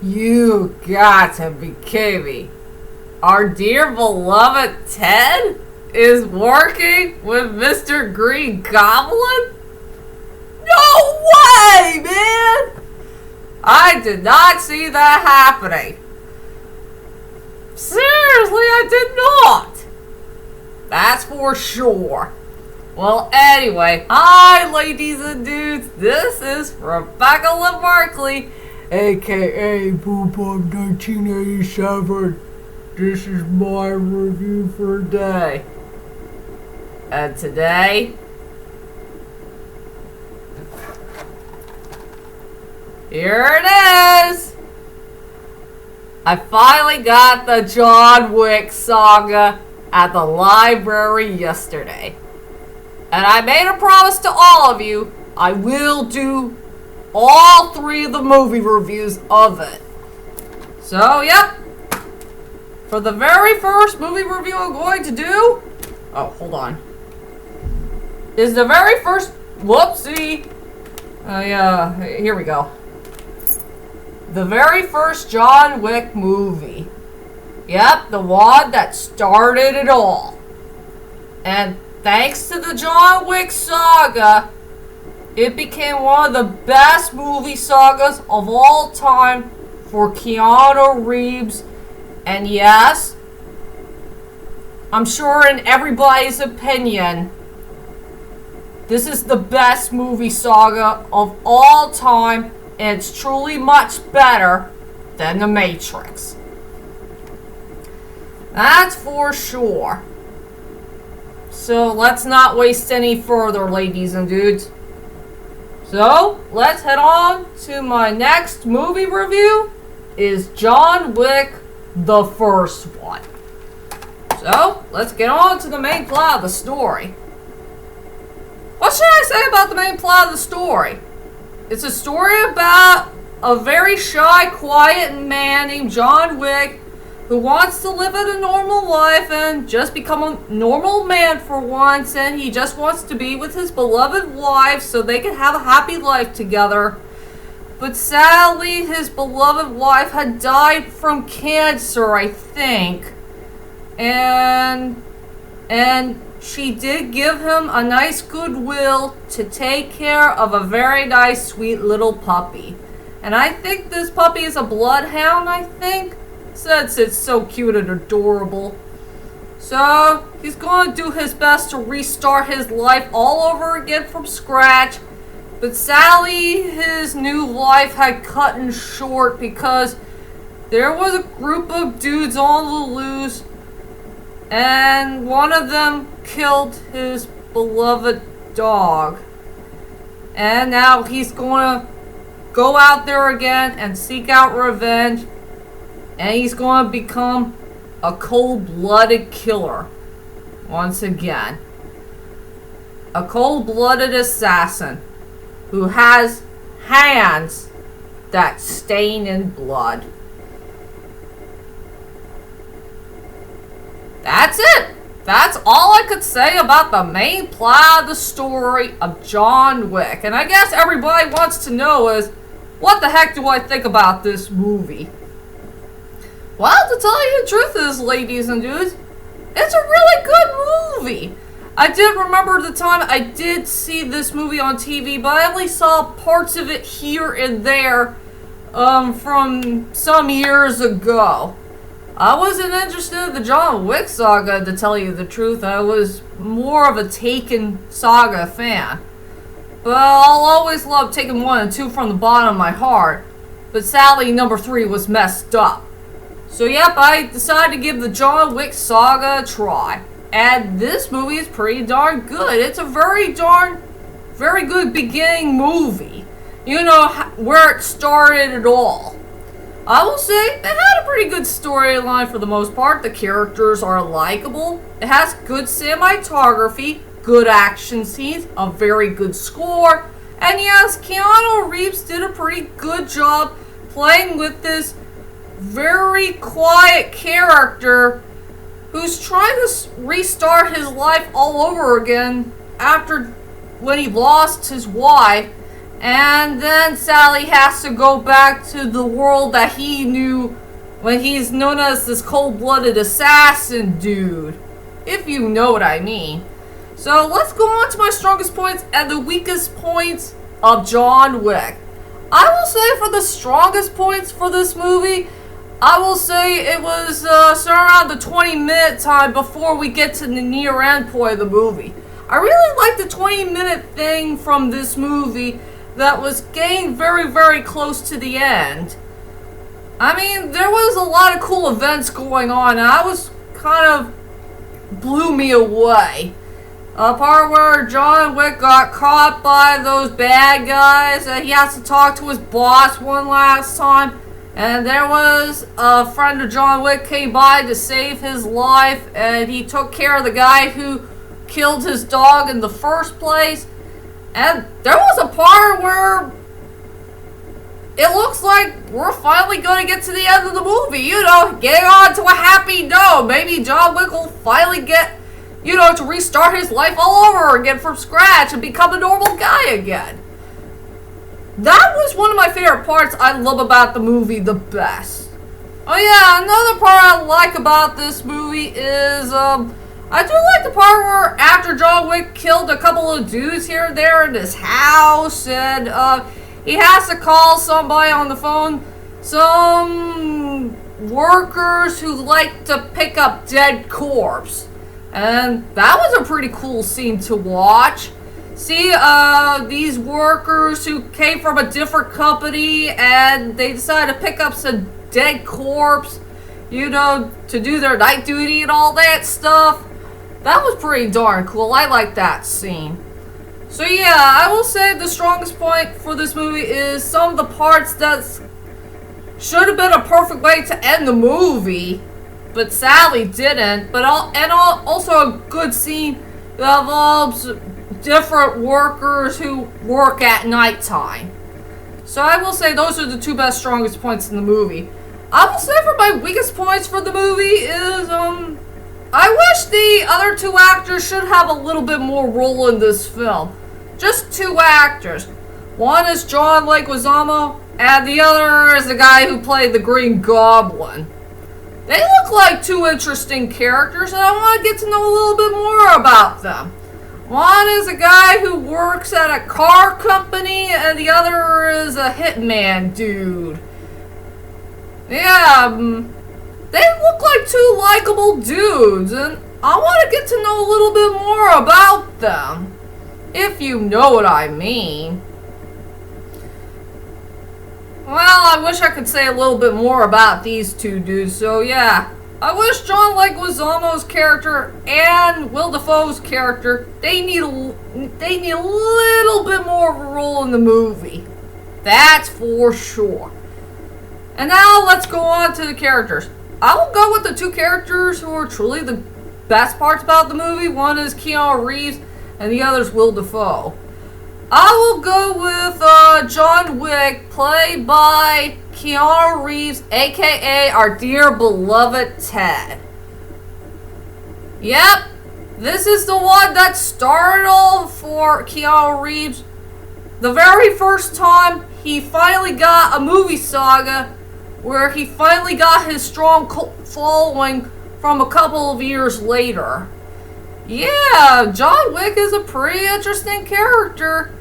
You got to be kidding me. Our dear beloved Ted is working with Mr. Green Goblin? No way, man! I did not see that happening. Seriously, I did not. That's for sure. Well, anyway, hi, ladies and dudes. This is Rebecca LaMarkley, aka Boobog 1987. This is my review for today. And today, here it is. I finally got the John Wick Saga at the library yesterday. And I made a promise to all of you, I will do all 3 of the movie reviews of it. So, yep. For the very first movie review I'm going to do, hold on, is the very first, whoopsie, here we go. The very first John Wick movie. Yep, the one that started it all. And thanks to the John Wick Saga, it became one of the best movie sagas of all time for Keanu Reeves. And yes, I'm sure in everybody's opinion, this is the best movie saga of all time, and it's truly much better than The Matrix. That's for sure. So let's not waste any further, ladies and dudes. So let's head on to my next movie review. Is John Wick, the first one. So let's get on to the main plot of the story. What should I say about the main plot of the story? It's a story about a very shy, quiet man named John Wick who wants to live a normal life and just become a normal man for once, and he just wants to be with his beloved wife so they can have a happy life together. But sadly, his beloved wife had died from cancer, I think. And she did give him a nice goodwill to take care of a very nice, sweet little puppy. And I think this puppy is a bloodhound, I think, since it's so cute and adorable. So, he's going to do his best to restart his life all over again from scratch. But sadly, his new life had cut short because there was a group of dudes on the loose, and one of them killed his beloved dog. And now he's going to go out there again and seek out revenge, and he's going to become a cold-blooded killer once again. A cold-blooded assassin who has hands that stain in blood. That's it. That's all I could say about the main plot of the story of John Wick. And I guess everybody wants to know is, what the heck do I think about this movie? Well, to tell you the truth is, ladies and dudes, it's a really good movie. I did remember the time I did see this movie on TV, but I only saw parts of it here and there from some years ago. I wasn't interested in the John Wick Saga, to tell you the truth. I was more of a Taken Saga fan. But I'll always love Taken 1 and 2 from the bottom of my heart. But sadly, number 3 was messed up. So yep, I decided to give the John Wick Saga a try. And this movie is pretty darn good. It's a very good beginning movie. You know, where it started at all. I will say, it had a pretty good storyline for the most part. The characters are likable. It has good cinematography, good action scenes, a very good score. And yes, Keanu Reeves did a pretty good job playing with this very quiet character who's trying to restart his life all over again after when he lost his wife. And then Sally has to go back to the world that he knew when he's known as this cold-blooded assassin dude. If you know what I mean. So let's go on to my strongest points and the weakest points of John Wick. I will say for the strongest points for this movie, I will say it was somewhere around the 20-minute time before we get to the near end point of the movie. I really like the 20-minute thing from this movie that was getting very, very close to the end. I mean, there was a lot of cool events going on, and I was kind of blew me away. A part where John Wick got caught by those bad guys, and he has to talk to his boss one last time. And there was a friend of John Wick came by to save his life, and he took care of the guy who killed his dog in the first place. And there was a part where it looks like we're finally going to get to the end of the movie. You know, getting on to a happy note. Maybe John Wick will finally get, you know, to restart his life all over again from scratch and become a normal guy again. That was one of my favorite parts I love about the movie the best. Oh yeah, another part I like about this movie is, I do like the part where after John Wick killed a couple of dudes here and there in his house, and, he has to call somebody on the phone, some workers who like to pick up dead corpse. And that was a pretty cool scene to watch. See, these workers who came from a different company and they decided to pick up some dead corpse, you know, to do their night duty and all that stuff. That was pretty darn cool. I like that scene. So yeah, I will say the strongest point for this movie is some of the parts that should have been a perfect way to end the movie, but sadly didn't. But also a good scene that involves different workers who work at nighttime. So I will say those are the two best strongest points in the movie. I will say for my weakest points for the movie is, I wish the other two actors should have a little bit more role in this film. Just two actors. One is John Leguizamo, and the other is the guy who played the Green Goblin. They look like two interesting characters, and I want to get to know a little bit more about them. One is a guy who works at a car company, and the other is a hitman dude. Yeah, they look like two likable dudes, and I want to get to know a little bit more about them. If you know what I mean. Well, I wish I could say a little bit more about these two dudes, so yeah. I wish John Leguizamo's character and Will Dafoe's character, they need a little bit more of a role in the movie. That's for sure. And now let's go on to the characters. I will go with the two characters who are truly the best parts about the movie. One is Keanu Reeves and the other is Will Dafoe. I will go with John Wick, played by Keanu Reeves, aka our dear beloved Ted. Yep, this is the one that started all for Keanu Reeves. The very first time he finally got a movie saga where he finally got his strong cult following from a couple of years later. Yeah, John Wick is a pretty interesting character,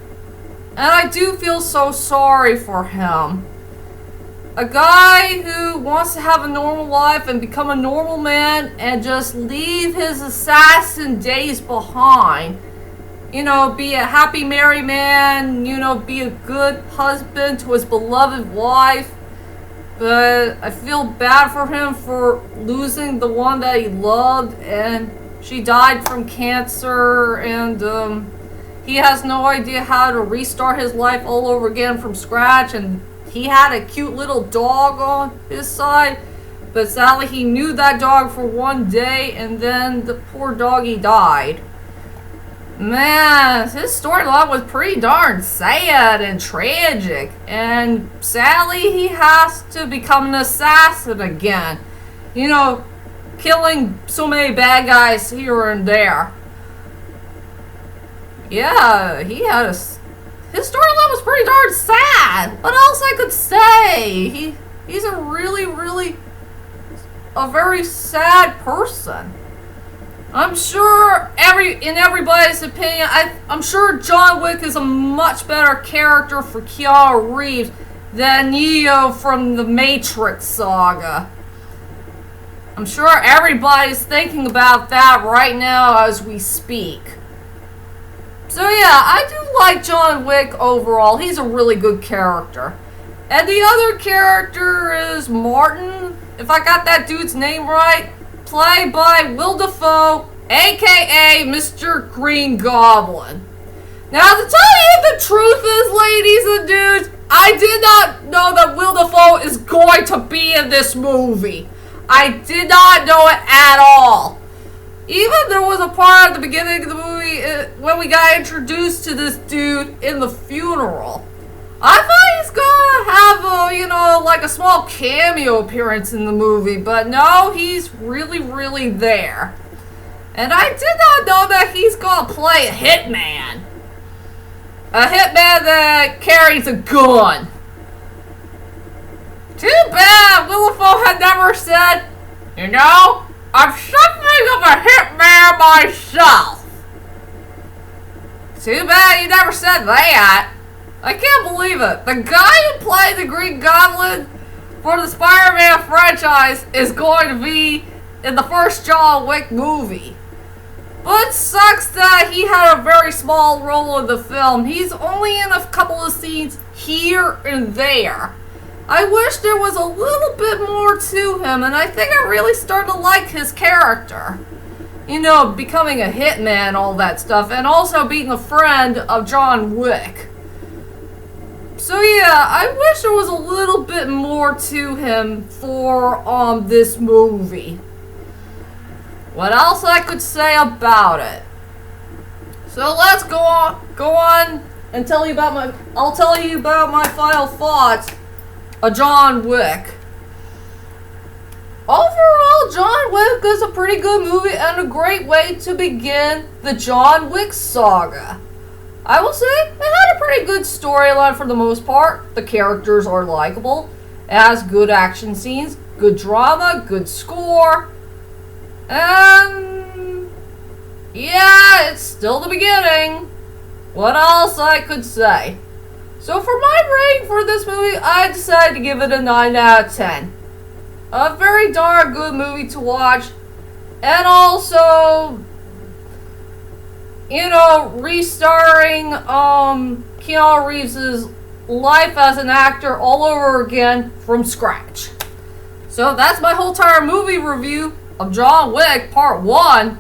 and I do feel so sorry for him. A guy who wants to have a normal life and become a normal man and just leave his assassin days behind. You know, be a happy married man, you know, be a good husband to his beloved wife. But I feel bad for him for losing the one that he loved, and she died from cancer, and he has no idea how to restart his life all over again from scratch, and he had a cute little dog on his side, but sadly he knew that dog for one day, and then the poor doggy died. Man, his storyline was pretty darn sad and tragic, and sadly he has to become an assassin again. You know, killing so many bad guys here and there. Yeah, his storyline was pretty darn sad. What else I could say? He's a really a very sad person. I'm sure in everybody's opinion, I'm sure John Wick is a much better character for Keanu Reeves than Neo from the Matrix saga. I'm sure everybody's thinking about that right now as we speak. So yeah, I do like John Wick overall. He's a really good character. And the other character is Martin, if I got that dude's name right, played by Will Dafoe, aka Mr. Green Goblin. Now, to tell you the truth is, ladies and dudes, I did not know that Will Dafoe is going to be in this movie. I did not know it at all. Even there was a part at the beginning of the movie when we got introduced to this dude in the funeral. I thought he's gonna have like a small cameo appearance in the movie, but no, he's really there. And I did not know that he's gonna play a hitman. A hitman that carries a gun. Too bad Will Dafoe had never said, I'm something of a hitman myself. Too bad he never said that. I can't believe it. The guy who played the Green Goblin for the Spider-Man franchise is going to be in the first John Wick movie. But it sucks that he had a very small role in the film. He's only in a couple of scenes here and there. I wish there was a little bit more to him, and I think I really started to like his character. Becoming a hitman, all that stuff, and also being a friend of John Wick. So yeah, I wish there was a little bit more to him for this movie. What else I could say about it? So let's go on and tell you about I'll tell you about my final thoughts of John Wick. Overall, John Wick is a pretty good movie and a great way to begin the John Wick Saga. I will say, it had a pretty good storyline for the most part. The characters are likable. It has good action scenes, good drama, good score. And yeah, it's still the beginning. What else I could say? So for my rating for this movie, I decided to give it a 9 out of 10. A very darn good movie to watch. And also, restarring Keanu Reeves' life as an actor all over again from scratch. So that's my whole entire movie review of John Wick Part 1.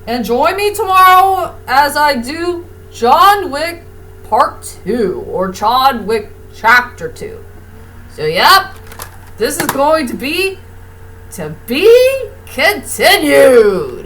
And join me tomorrow as I do John Wick Part 2, or John Wick Chapter 2. So yep, this is going to be continued.